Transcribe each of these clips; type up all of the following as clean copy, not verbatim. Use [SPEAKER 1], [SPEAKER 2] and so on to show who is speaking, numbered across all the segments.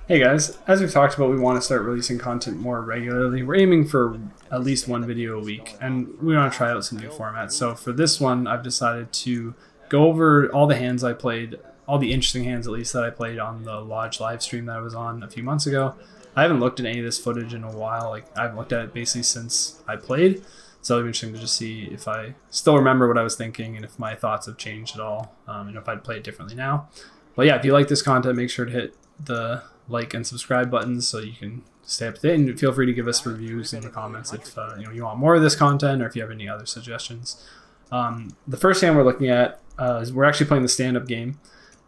[SPEAKER 1] Hey guys, as we've talked about, we want to start releasing content more regularly. We're aiming for at least one video a week, and we want to try out some new formats. So for this one, I've decided to go over all the hands I played, all the interesting hands at least that I played on the Lodge live stream that I was on a few months ago. I haven't looked at any of this footage in a while. I haven't looked at it basically since I played. So it'll be interesting to just see if I still remember what I was thinking and if my thoughts have changed at all, and if I'd play it differently now. But yeah, if you like this content, make sure to hit the like and subscribe buttons so you can stay up to date, and feel free to give us reviews in the comments if you want more of this content or if you have any other suggestions. The first hand we're looking at is we're actually playing the stand-up game,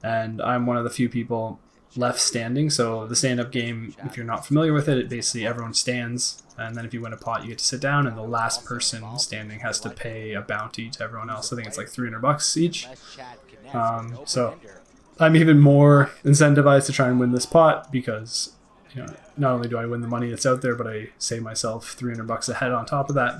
[SPEAKER 1] and I'm one of the few people left standing. So the stand-up game, if you're not familiar with it basically everyone stands, and then if you win a pot you get to sit down, and the last person standing has to pay a bounty to everyone else. I think it's like $300 each. So I'm even more incentivized to try and win this pot because, not only do I win the money that's out there, but I save myself $300 a head on top of that.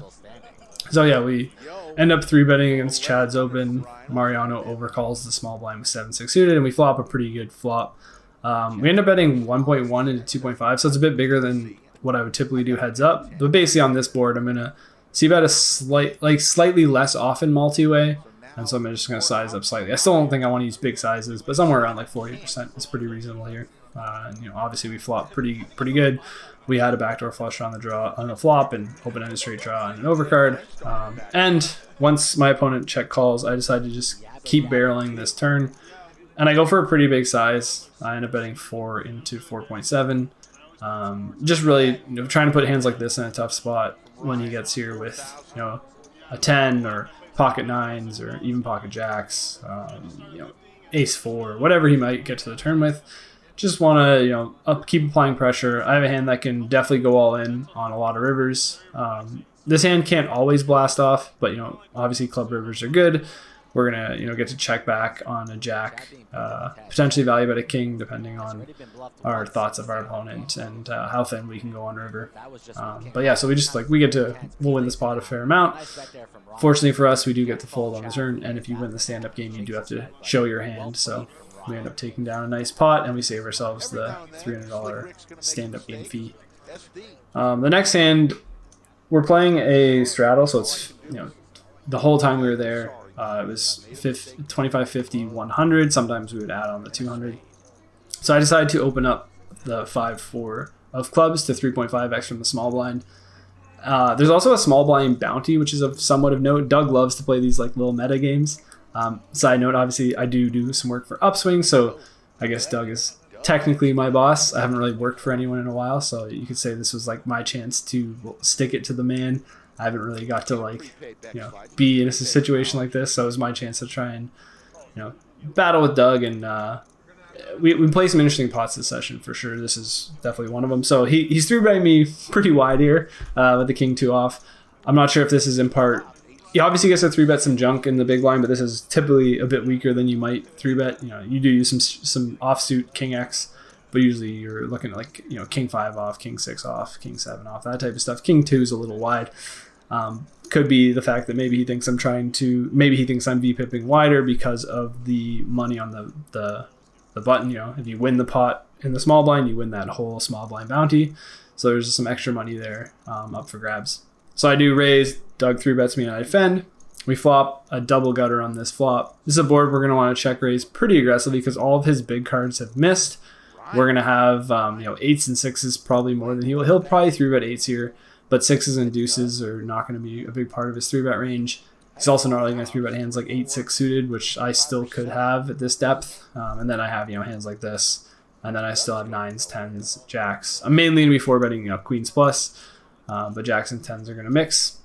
[SPEAKER 1] So yeah, we end up 3-betting against Chad's open. Mariano overcalls the small blind with 7-6 suited, and we flop a pretty good flop. We end up betting 1.1 into 2.5, so it's a bit bigger than what I would typically do heads up. But basically on this board, I'm gonna see bet a slightly less often multi-way. And so I'm just going to size up slightly. I still don't think I want to use big sizes, but somewhere around like 40% is pretty reasonable here. And obviously we flopped pretty good. We had a backdoor flush on the draw on the flop and open-ended straight draw and an overcard. And once my opponent check calls, I decided to just keep barreling this turn, and I go for a pretty big size. I end up betting 4 into 4.7. Just really trying to put hands like this in a tough spot when he gets here with a 10 or pocket 9s or even pocket jacks, ace 4, whatever he might get to the turn with. Just want to keep applying pressure. I have a hand that can definitely go all in on a lot of rivers. This hand can't always blast off, but obviously club rivers are good. We're gonna get to check back on a jack, potentially value bet a king depending on our thoughts of our opponent and how thin we can go on river. But yeah, so we'll win this pot a fair amount. Fortunately for us, we do get to fold on the turn, and if you win the stand-up game, you do have to show your hand. So we end up taking down a nice pot, and we save ourselves the $300 stand-up game fee. The next hand, we're playing a straddle, so it's the whole time we were there. It was 25, 50, 100. Sometimes we would add on the 200. So I decided to open up the 5-4 of clubs to 3.5x from the small blind. There's also a small blind bounty, which is somewhat of note. Doug loves to play these like little meta games. Side note, obviously I do some work for Upswing, so I guess Doug is technically my boss. I haven't really worked for anyone in a while, so you could say this was like my chance to stick it to the man. I haven't really got to be in a situation like this, so it was my chance to try and battle with Doug, and we play some interesting pots this session for sure. This is definitely one of them. So he's 3-betting me pretty wide here with the king 2 off. I'm not sure if this is in part. He obviously gets to 3-bet some junk in the big blind, but this is typically a bit weaker than you might 3-bet. You do use some offsuit king X. But usually you're looking at like king 5 off, king 6 off, king 7 off, that type of stuff. King 2 is a little wide. Could be the fact that maybe he thinks I'm V-pipping wider because of the money on the button. If you win the pot in the small blind, you win that whole small blind bounty. So there's some extra money there up for grabs. So I do raise. Doug 3-bets me and I defend. We flop a double gutter on this flop. This is a board we're going to want to check raise pretty aggressively because all of his big cards have missed. We're going to have 8s and 6s probably more than he'll probably 3-bet 8s here, but 6s and deuces are not going to be a big part of his 3-bet range. He's also not really going to 3-bet hands like 8-6 suited, which I still could have at this depth. And then I have hands like this, and then I still have 9s, 10s, jacks. I'm mainly going to be 4-betting queens plus, but jacks and 10s are going to mix.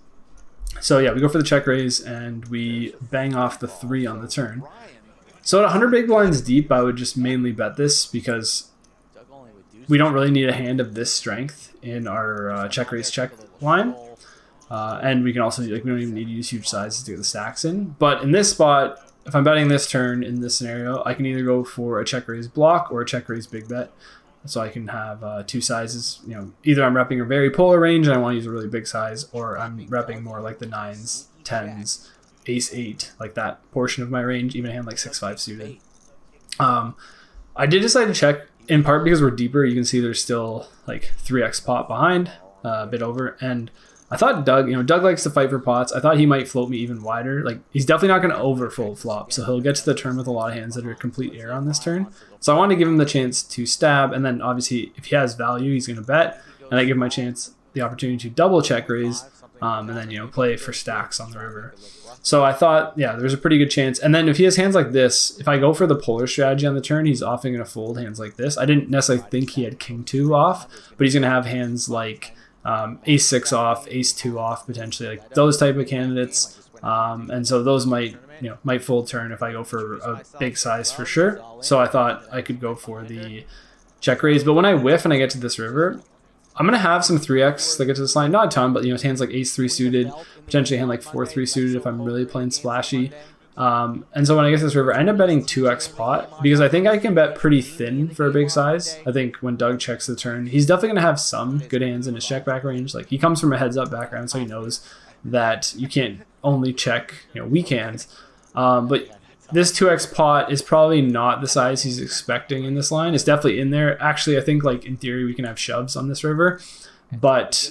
[SPEAKER 1] So yeah, we go for the check raise, and we bang off the 3 on the turn. So at 100 big blinds deep, I would just mainly bet this because we don't really need a hand of this strength in our check raise check line. And we can also we don't even need to use huge sizes to get the stacks in. But in this spot, if I'm betting this turn in this scenario, I can either go for a check raise block or a check raise big bet. So I can have 2 sizes. Either I'm repping a very polar range and I want to use a really big size, or I'm repping more like the 9s, 10s, ace 8, like that portion of my range, even a hand like 6-5 suited. I did decide to check in part because we're deeper, you can see there's still like 3x pot behind, a bit over. And I thought Doug, Doug likes to fight for pots. I thought he might float me even wider. Like, he's definitely not going to overfold flop, so he'll get to the turn with a lot of hands that are complete air on this turn. So I wanted to give him the chance to stab, and then obviously if he has value, he's going to bet, and I give my chance the opportunity to double check raise, and then play for stacks on the river. So I thought, yeah, there's a pretty good chance. And then if he has hands like this, if I go for the polar strategy on the turn, he's often going to fold hands like this. I didn't necessarily think he had king 2 off, but he's going to have hands like ace 6 off, ace 2 off, potentially, like those type of candidates. And so those might fold turn if I go for a big size for sure. So I thought I could go for the check raise. But when I whiff and I get to this river, I'm going to have some 3x that get to this line. Not a ton, but hands like ace 3 suited, potentially hand like 4-3 suited if I'm really playing splashy. And so when I get to this river, I end up betting 2x pot because I think I can bet pretty thin for a big size. I think when Doug checks the turn, he's definitely going to have some good hands in his check back range. Like, he comes from a heads up background, so he knows that you can't only check weak hands. But this 2x pot is probably not the size he's expecting in this line. It's definitely in there. Actually, I think like in theory we can have shoves on this river, but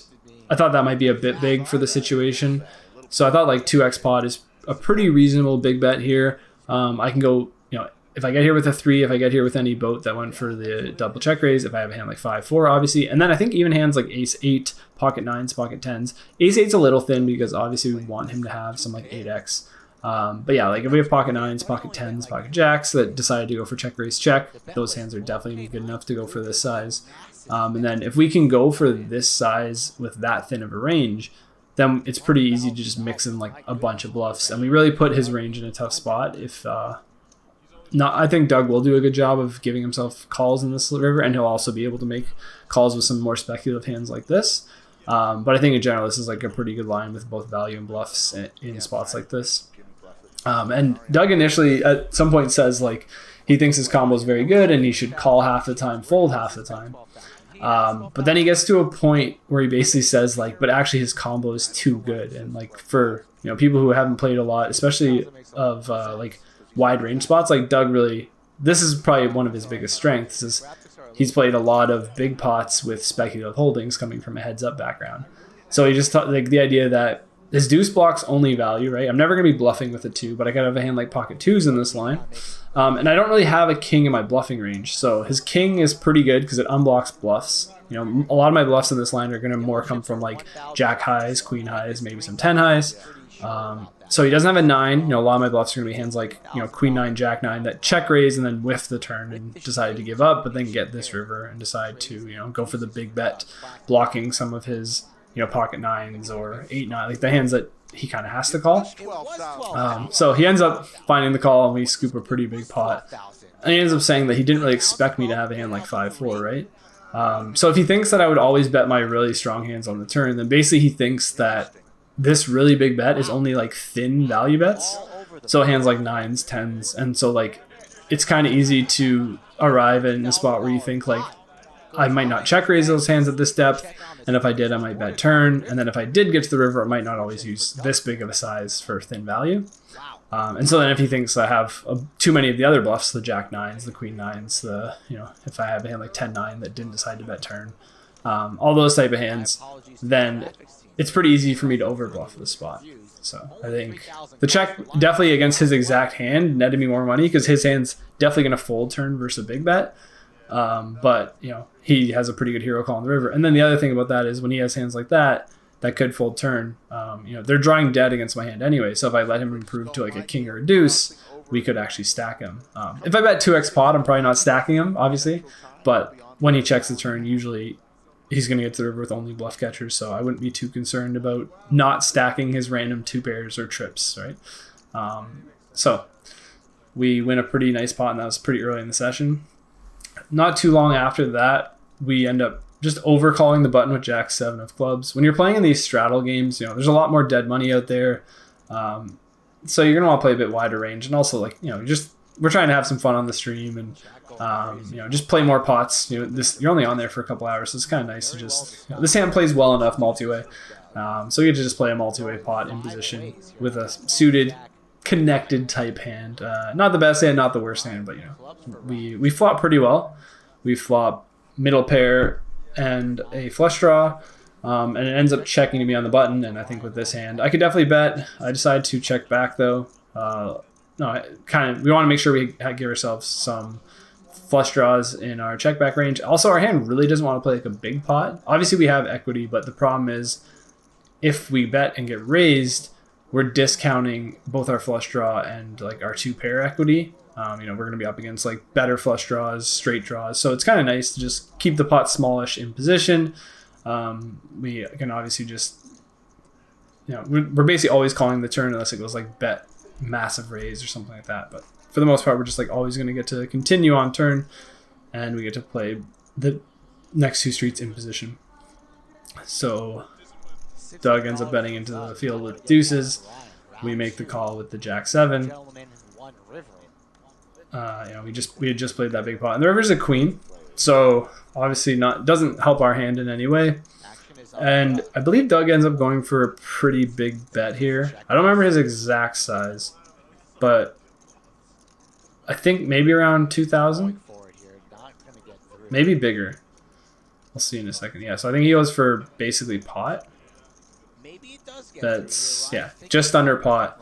[SPEAKER 1] I thought that might be a bit big for the situation. So I thought like 2x pot is a pretty reasonable big bet here. I can go, if I get here with a 3, if I get here with any boat that went for the double check raise, if I have a hand like 5-4, obviously. And then I think even hands like ace 8, pocket 9s, pocket 10s. Ace 8's a little thin because obviously we want him to have some like 8x. But yeah, like if we have pocket 9s, pocket 10s, pocket jacks that decided to go for check raise check, those hands are definitely good enough to go for this size. And then if we can go for this size with that thin of a range, then it's pretty easy to just mix in like a bunch of bluffs. And we really put his range in a tough spot. I think Doug will do a good job of giving himself calls in this river, and he'll also be able to make calls with some more speculative hands like this. But I think in general, this is like a pretty good line with both value and bluffs in spots like this. And Doug initially at some point says like he thinks his combo is very good and he should call half the time, fold half the time. But then he gets to a point where he basically says like, but actually his combo is too good. And like for people who haven't played a lot, especially of like wide range spots, like Doug really, this is probably one of his biggest strengths is he's played a lot of big pots with speculative holdings coming from a heads up background. So he just thought like the idea that his deuce blocks only value, right? I'm never going to be bluffing with a 2, but I got to have a hand like pocket 2s in this line. And I don't really have a king in my bluffing range. So his king is pretty good because it unblocks bluffs. A lot of my bluffs in this line are going to more come from like jack highs, queen highs, maybe some 10 highs. So he doesn't have a 9. A lot of my bluffs are going to be hands like, queen 9, jack 9 that check raise and then whiff the turn and decided to give up, but then get this river and decide to, go for the big bet, blocking some of his, pocket 9s or 8-9, like the hands that he kind of has to call. So he ends up finding the call and we scoop a pretty big pot. And he ends up saying that he didn't really expect me to have a hand like 5-4, right? So if he thinks that I would always bet my really strong hands on the turn, then basically he thinks that this really big bet is only like thin value bets. So hands like 9s, 10s. And so like it's kind of easy to arrive in a spot where you think like, I might not check raise those hands at this depth, and if I did, I might bet turn, and then if I did get to the river, I might not always use this big of a size for thin value. And so then if he thinks I have too many of the other bluffs, the jack 9s, the queen 9s, if I have a hand like 10-9 that didn't decide to bet turn, all those type of hands, then it's pretty easy for me to overbluff this spot. So I think the check definitely against his exact hand netted me more money because his hand's definitely going to fold turn versus a big bet. But he has a pretty good hero call on the river. And then the other thing about that is when he has hands like that could fold turn, they're drawing dead against my hand anyway. So if I let him improve to like a king or a deuce, we could actually stack him. If I bet 2x pot, I'm probably not stacking him, obviously. But when he checks the turn, usually he's going to get to the river with only bluff catchers. So I wouldn't be too concerned about not stacking his random 2 pairs or trips, right? So we win a pretty nice pot, and that was pretty early in the session. Not too long after that, we end up just overcalling the button with jack 7 of clubs. When you're playing in these straddle games, there's a lot more dead money out there. So you're going to want to play a bit wider range. And also, like, we're trying to have some fun on the stream and, just play more pots. You're only on there for a couple hours, so it's kind of nice to just, this hand plays well enough multi-way. So you get to just play a multi-way pot in position with a suited, connected type hand. Not the best hand, not the worst hand, but we flop pretty well. we flop middle pair and a flush draw. And it ends up checking to be on the button, and I think with this hand, I could definitely bet. I decided to check back, though. We want to make sure we give ourselves some flush draws in our check back range. Also, our hand really doesn't want to play like a big pot. Obviously, we have equity, but the problem is if we bet and get raised, we're discounting both our flush draw and like our 2-pair equity. We're going to be up against like better flush draws, straight draws. So it's kind of nice to just keep the pot smallish in position. We can obviously just, we're basically always calling the turn unless it goes like bet massive raise or something like that. But for the most part, we're just like always going to get to continue on turn, and we get to play the next 2 streets in position. So Doug ends up betting into the field with deuces. We make the call with the Jack-7. We had just played that big pot, and the river's a queen, so obviously doesn't help our hand in any way. And I believe Doug ends up going for a pretty big bet here. I don't remember his exact size, but I think maybe around 2,000, maybe bigger. We'll see in a second. Yeah, so I think he goes for basically pot. That's just under pot.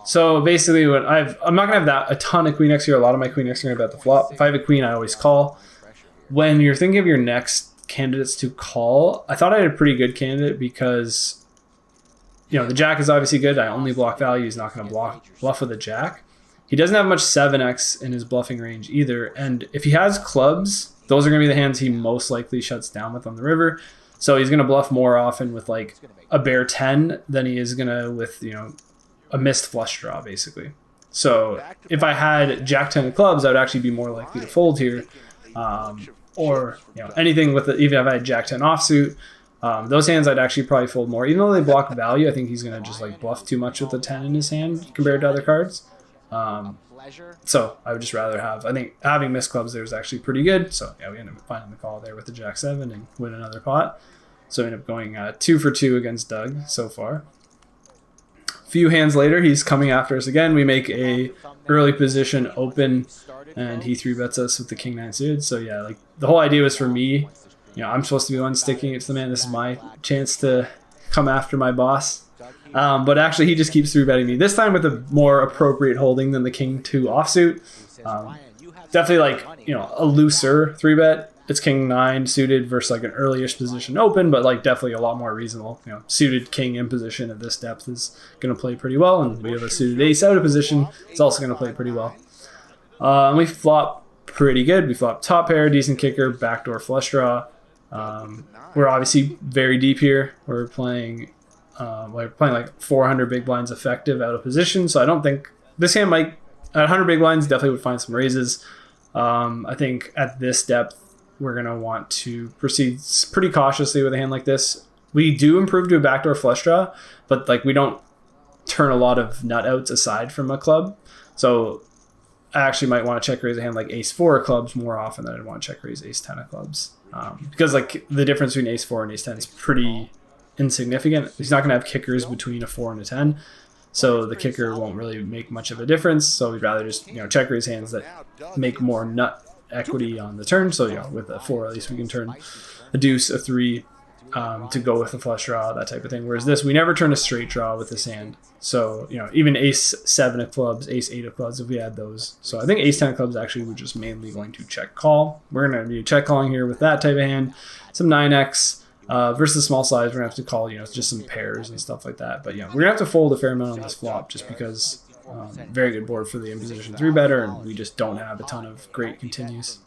[SPEAKER 1] So basically, I'm not gonna have a ton of queen X here. A lot of my queen X are gonna bet the flop. If I have a queen, I always call. When you're thinking of your next candidates to call, I thought I had a pretty good candidate because, the Jack is obviously good. I only block value. He's not gonna bluff with a Jack. He doesn't have much 7x in his bluffing range either. And if he has clubs, those are gonna be the hands he most likely shuts down with on the river. So he's gonna bluff more often with like a bear 10 than he is gonna with a missed flush draw, basically. So if I had Jack-10 of clubs, I would actually be more likely to fold here. Or anything with even if I had Jack-10 offsuit, those hands I'd actually probably fold more. Even though they block value, I think he's going to just like bluff too much with the 10 in his hand compared to other cards. So I would just rather I think having missed clubs there is actually pretty good. So yeah, we end up finding the call there with the Jack-7 and win another pot. So we end up going 2 for 2 against Doug so far. A few hands later, he's coming after us again. We make a early position open, and he 3-bets us with the King-9 suited. So yeah, like the whole idea was for me, I'm supposed to be the one sticking it to the man. This is my chance to come after my boss. But actually, he just keeps 3-betting me. This time with a more appropriate holding than the King-2 offsuit. Definitely like, a looser 3-bet. It's King-9 suited versus like an early-ish position open, but like definitely a lot more reasonable. Suited King in position at this depth is going to play pretty well, and we have a suited ace out of position. It's also going to play pretty well. And we flop pretty good. We flop top pair, decent kicker, backdoor flush draw. We're obviously very deep here. We're playing like 400 big blinds effective out of position, so I don't think this hand might at 100 big blinds definitely would find some raises. I think at this depth we're going to want to proceed pretty cautiously with a hand like this. We do improve to a backdoor flush draw, but like we don't turn a lot of nut outs aside from a club. So I actually might want to check raise a hand like ace-4 of clubs more often than I'd want to check raise ace-10 of clubs. Because like the difference between ace-4 and ace-10 is pretty insignificant. He's not going to have kickers between a 4 and a 10. So the kicker won't really make much of a difference. So we'd rather just check raise hands that make more nut equity on the turn. So with a 4 at least we can turn a deuce, a 3 to go with the flush draw, that type of thing. Whereas this, we never turn a straight draw with this hand. So even ace-7 of clubs, ace-8 of clubs if we had those. So I think ace-10 of clubs actually we're just mainly going to check call. We're going to be check calling here with that type of hand. Some 9x. Versus small size, we're going to have to call, just some pairs and stuff like that. But we're going to have to fold a fair amount on this flop just because very good board for the in-position 3-better, and we just don't have a ton of great continues.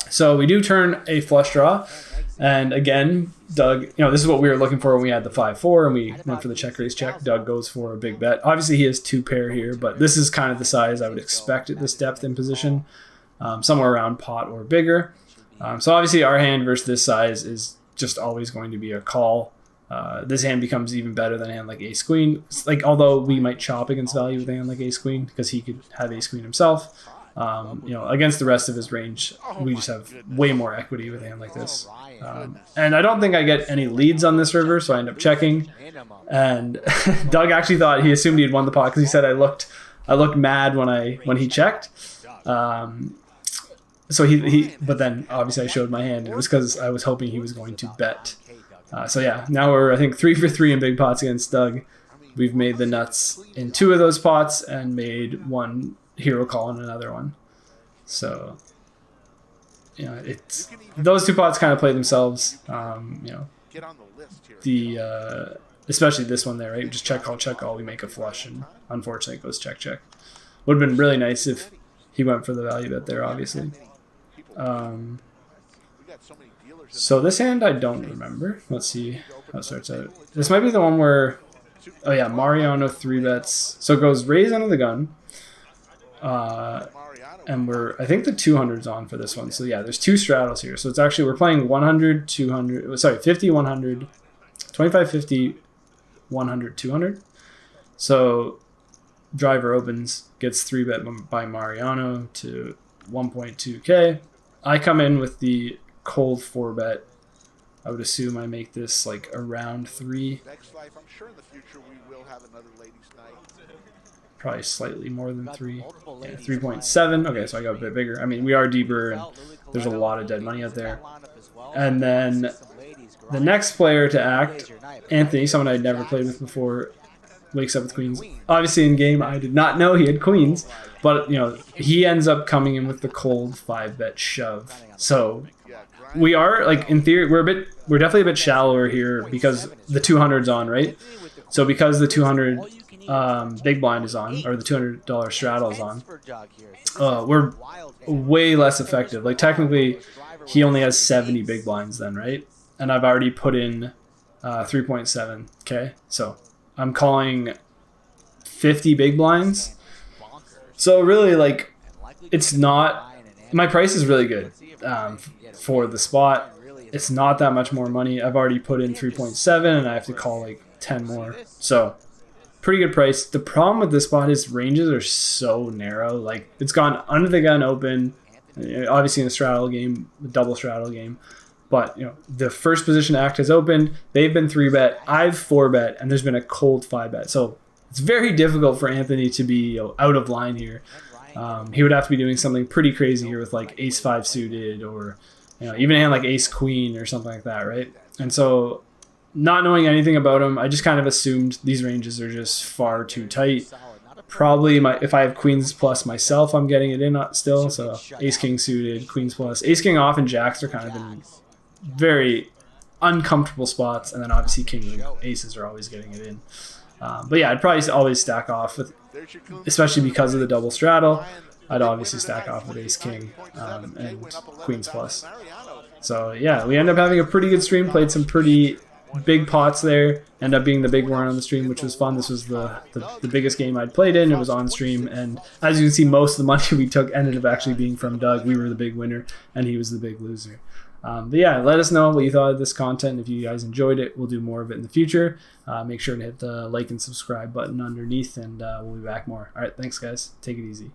[SPEAKER 1] So we do turn a flush draw, and again, Doug, this is what we were looking for when we had the 5-4, and we went for the check raise check. Doug goes for a big bet. Obviously, he has 2-pair here, but this is kind of the size I would expect at this depth in position, somewhere around pot or bigger. So obviously, our hand versus this size is just always going to be a call. This hand becomes even better than a hand like ace queen. Like although we might chop against value with a hand like ace queen because he could have ace queen himself. Against the rest of his range, we just have way more equity with a hand like this. And I don't think I get any leads on this river, so I end up checking. And Doug actually thought he assumed he had won the pot because he said I looked mad when he checked. So but then obviously I showed my hand. It was because I was hoping he was going to bet. So yeah, now we're I think 3 for 3 in big pots against Doug. We've made the nuts in 2 of those pots and made 1 hero call in another one. So, you know, it's those 2 pots kind of play themselves. You know, especially this one there, right? Just check call. We make a flush, and unfortunately it goes check. Would have been really nice if he went for the value bet there, obviously. So this hand I don't remember. Let's see how it starts out. This might be the one where, oh yeah, Mariano 3 bets. So it goes raise under the gun. And I think the 200's on for this one. So yeah, there's 2 straddles here. So it's actually, we're playing 100, 200, sorry, 50, 100, 25, 50, 100, 200. So driver opens, gets 3 bet by Mariano to 1.2k. I come in with the cold 4 bet. I would assume I make this like around 3.
[SPEAKER 2] Next life, I'm sure in the future we will have another ladies' night.
[SPEAKER 1] Probably slightly more than 3. Yeah, 3.7. Okay, so I got a bit bigger. I mean, we are deeper, and there's a lot of dead money out there. And then the next player to act, Anthony, someone I'd never played with before, wakes up with queens. Obviously in game, I did not know he had queens, but you know, he ends up coming in with the cold 5 bet shove. So we are like, in theory, we're definitely a bit shallower here because the 200's on, right? So because the 200 big blind is on, or the $200 straddle is on, we're way less effective. Like technically, he only has 70 big blinds then, right? And I've already put in 3.7k. So I'm calling 50 big blinds. So really, like, it's not, my price is really good for the spot. It's not that much more money. I've already put in 3.7 and I have to call like 10 more. So pretty good price. The problem with this spot is ranges are so narrow. Like, it's gone under the gun open, obviously in a straddle game, a double straddle game. But, you know, the first position act has opened. They've been 3 bet. I've 4 bet, and there's been a cold 5 bet. So it's very difficult for Anthony to be, you know, out of line here. He would have to be doing something pretty crazy here with like ace 5 suited, or, you know, even a hand like ace queen or something like that, right? And so, not knowing anything about him, I just kind of assumed these ranges are just far too tight. Probably if I have queens plus myself, I'm getting it in still. So ace king suited, queens plus, ace king off, and jacks are kind of in very uncomfortable spots, and then obviously kings and aces are always getting it in. But yeah, I'd probably always stack off with, especially because of the double straddle, I'd obviously stack off with ace king and queens plus. So yeah, we end up having a pretty good stream, played some pretty big pots there, end up being the big one on the stream, which was fun. This was the biggest game I'd played in. It was on stream, and as you can see, most of the money we took ended up actually being from Doug. We were the big winner, and he was the big loser. But yeah, let us know what you thought of this content. If you guys enjoyed it, we'll do more of it in the future. Make sure to hit the like and subscribe button underneath, and we'll be back more. All right, thanks guys. Take it easy.